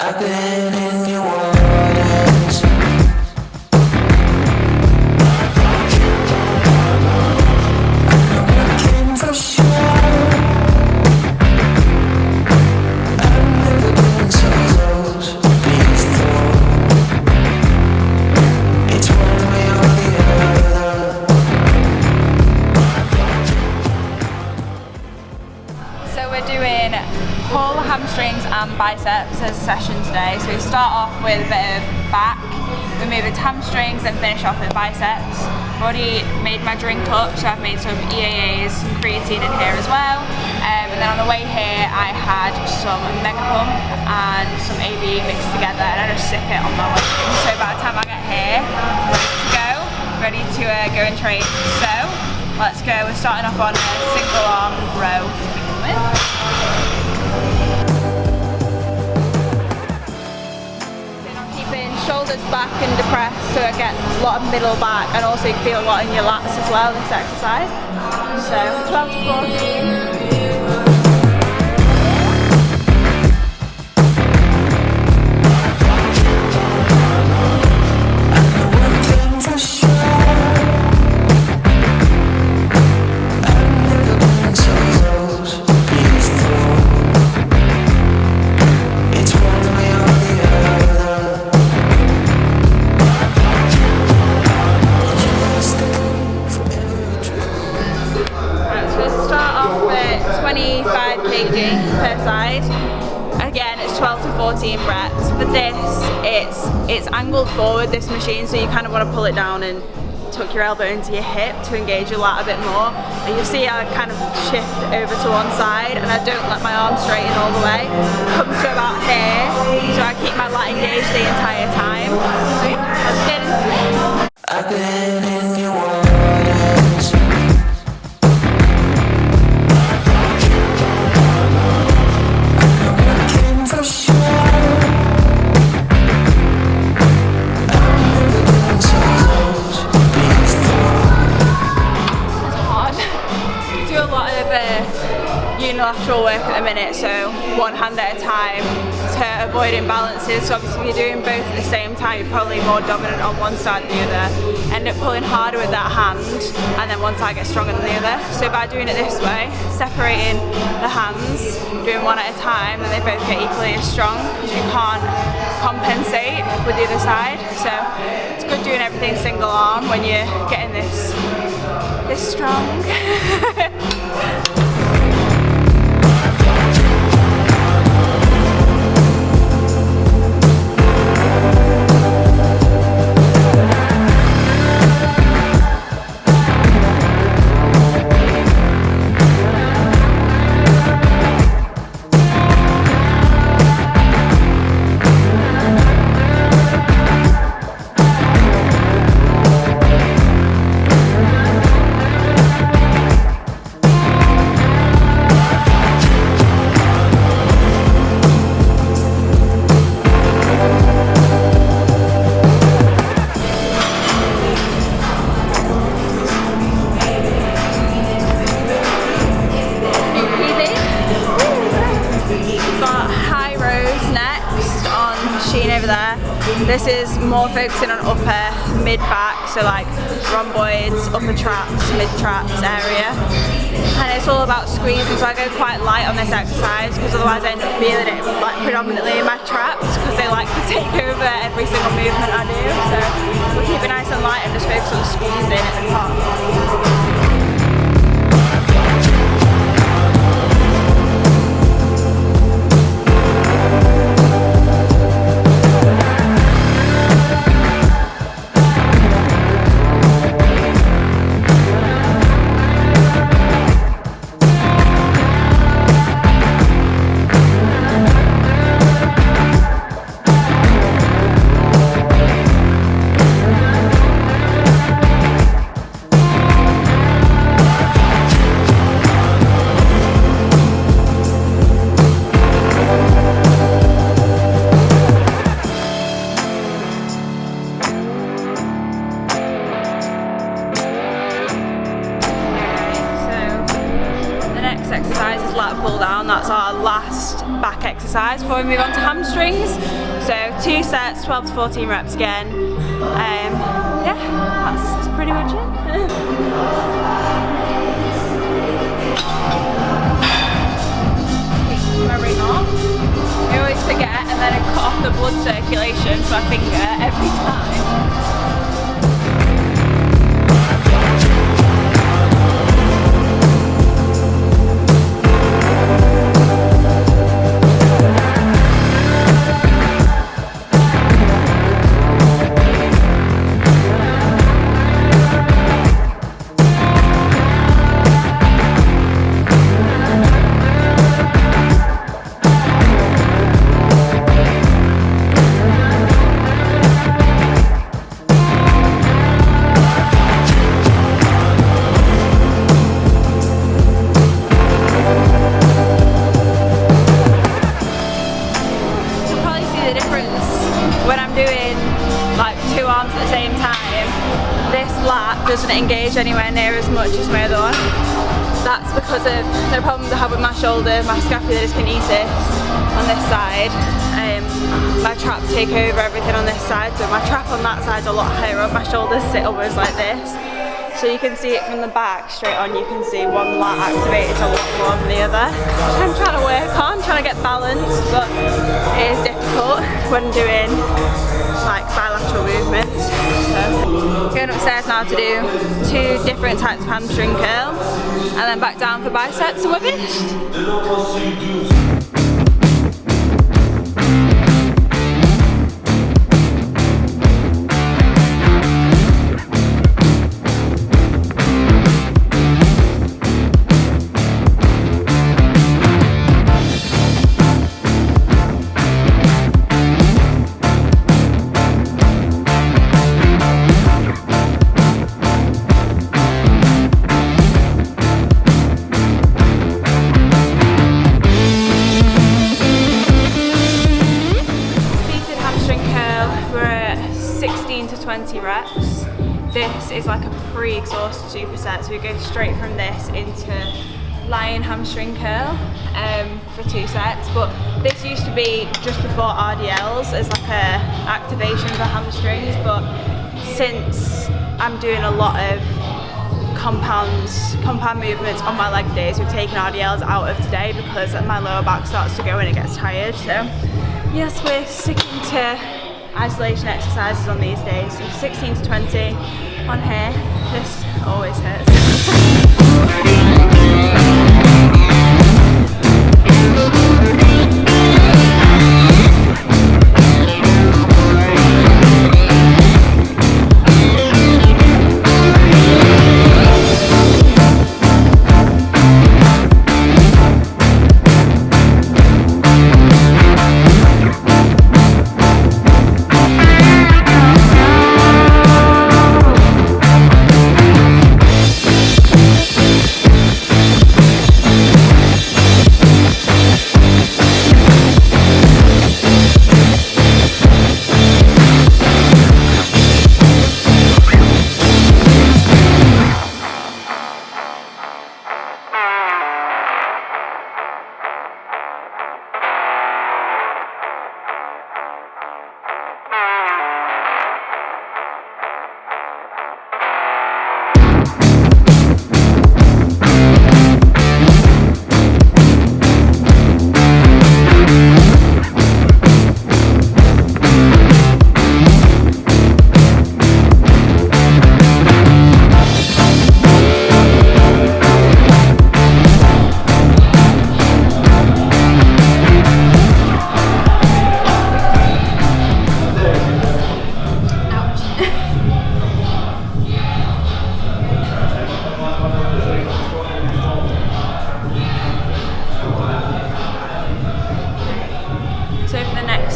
I've been in your waters. I'm looking for sure. I've never been so close before. It's one way or the other. So we're doing pull, hamstrings and biceps as a session today. So we start off with a bit of back, we move into hamstrings and finish off with biceps. I've already made my drink up, so I've made some EAAs, some creatine in here as well. And then on the way here I had some Mega Pump and some AB mixed together, and I just sip it on my way in. So by the time I get here, ready to go and train. So let's go. We're starting off on a single arm row to begin with. Shoulders back and depressed, so I get a lot of middle back, and also you feel a lot in your lats as well this exercise. So 12 to 14. Per side. Again, it's 12 to 14 reps. For this, it's angled forward, this machine, so you kind of want to pull it down and tuck your elbow into your hip to engage your lat a bit more. And you see I kind of shift over to one side, and I don't let my arm straighten all the way. It comes to about here, so I keep my lat engaged the entire time. So yeah, let's get into it. I've been in your waters. For sure. I've never been so close before. It's hard. Do a lot of unilateral work at the minute, so one hand at a time to avoid imbalances. So obviously if you're doing both at the same time, you're probably more dominant on one side than the other. End up pulling harder with that hand, and then one side gets stronger than the other. So by doing it this way, separating the hands, doing one at a time, then they both get equally as strong, because you can't compensate with the other side. So it's good doing everything single arm when you're getting this strong. Over there. This is more focusing on upper, mid back, so like rhomboids, upper traps, mid traps area. And it's all about squeezing, so I go quite light on this exercise, because otherwise I end up feeling it like predominantly in my traps, because they like to take over every single movement I do. So we'll keep it nice and light and just focus on squeezing at the top. exercise before we move on to hamstrings. So 2 sets, 12 to 14 reps again. Yeah, that's pretty much it. Take my ring off. I always forget and then I cut off the blood circulation to my finger every time. Doesn't engage anywhere near as much as my other one. That's because of the problems I have with my shoulder, my scapular dyskinesis on this side. My traps take over everything on this side, so my trap on that side's a lot higher up. My shoulders sit always like this. So you can see it from the back straight on, you can see one lat activated a lot more than the other. Which I'm trying to work on, trying to get balanced, but it is difficult when doing like bilateral movements. So going upstairs now to do 2 different types of hamstring curl and then back down for biceps and we're finished. Reps. This is like a pre-exhausted superset, so we go straight from this into lying hamstring curl for 2 sets, but this used to be just before RDLs as like a activation for hamstrings, but since I'm doing a lot of compound movements on my leg days, we've taken RDLs out of today because my lower back starts to go when it gets tired. So yes, we're sticking to isolation exercises on these days, so 16 to 20 on here. This always hurts.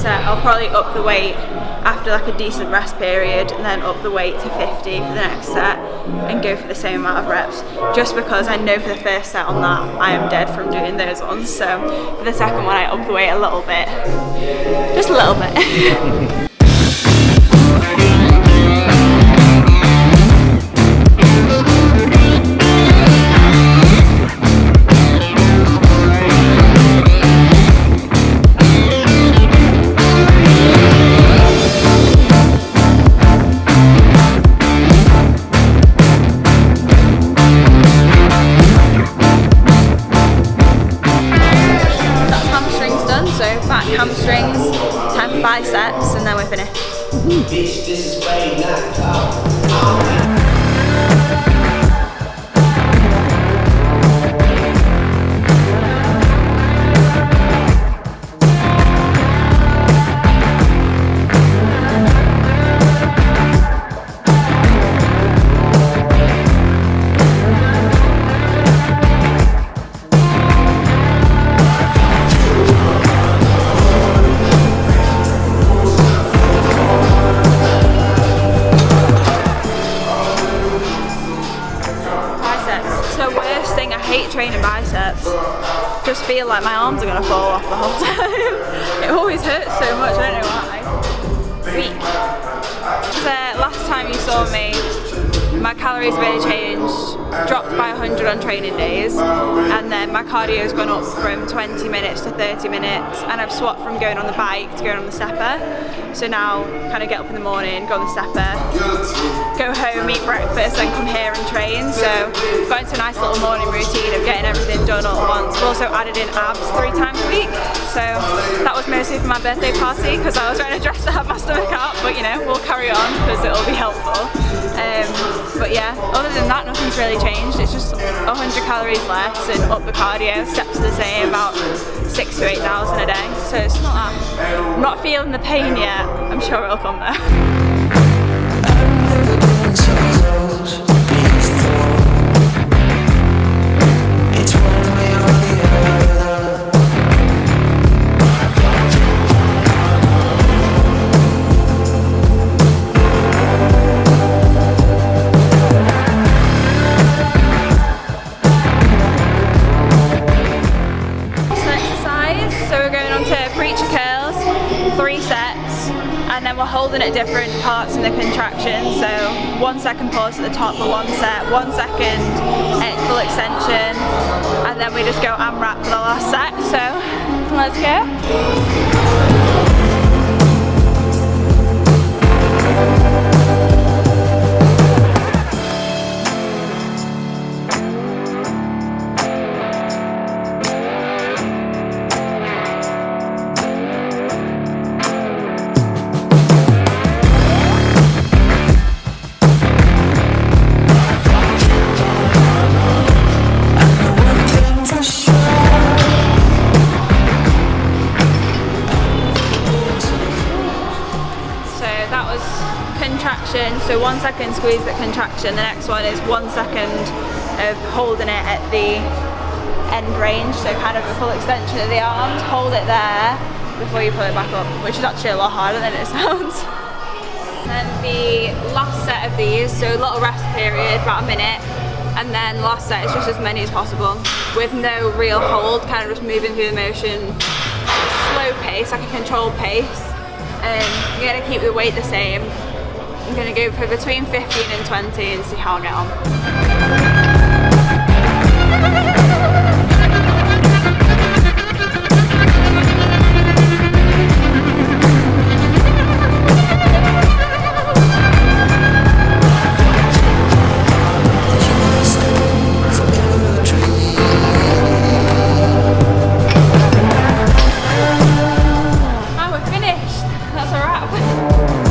I'll probably up the weight after like a decent rest period and then up the weight to 50 for the next set and go for the same amount of reps, just because I know for the first set on that I am dead from doing those ones. So for the second one I up the weight a little bit, just a little bit. biceps, and then we're finished. Bitch, this is fake, not clout. Training biceps, just feel like my arms are gonna fall off the whole time. It always hurts so much, I don't know why. Weak. So last time you saw me, my calories really changed, dropped by 100 on training days, and then my cardio's gone up from 20 minutes to 30 minutes, and I've swapped from going on the bike to going on the stepper. So now kind of get up in the morning, go on the stepper, go home, eat breakfast, and come here and train. So got into a nice little morning routine of getting everything done all at once. I've also added in abs 3 times a week. So that was mostly for my birthday party because I was trying to dress to have my stomach out, but you know, we'll carry on because it'll be helpful. But yeah, other than that, nothing's really changed. It's just 100 calories less and up the cardio, steps are the same, about 6,000 to 8,000 a day. So it's not that, I'm not feeling the pain yet. I'm sure it'll come there. I've never been so close before. It's one way or the other. So we're going on to preacher curls, 3 sets, and then we're holding at different parts in the contraction. So 1 second pause at the top for 1 set, 1 second at full extension, and then we just go AMRAP for the last set. So let's go. Contraction, so 1 second squeeze at contraction, the next one is 1 second of holding it at the end range, so kind of a full extension of the arms, hold it there before you pull it back up, which is actually a lot harder than it sounds. And then the last set of these, so a little rest period, about a minute, and then last set is just as many as possible with no real hold, kind of just moving through the motion, slow pace, like a controlled pace. You're going to keep the weight the same. I'm going to go for between 15 and 20 and see how I get on. Oh, we're finished. That's a wrap.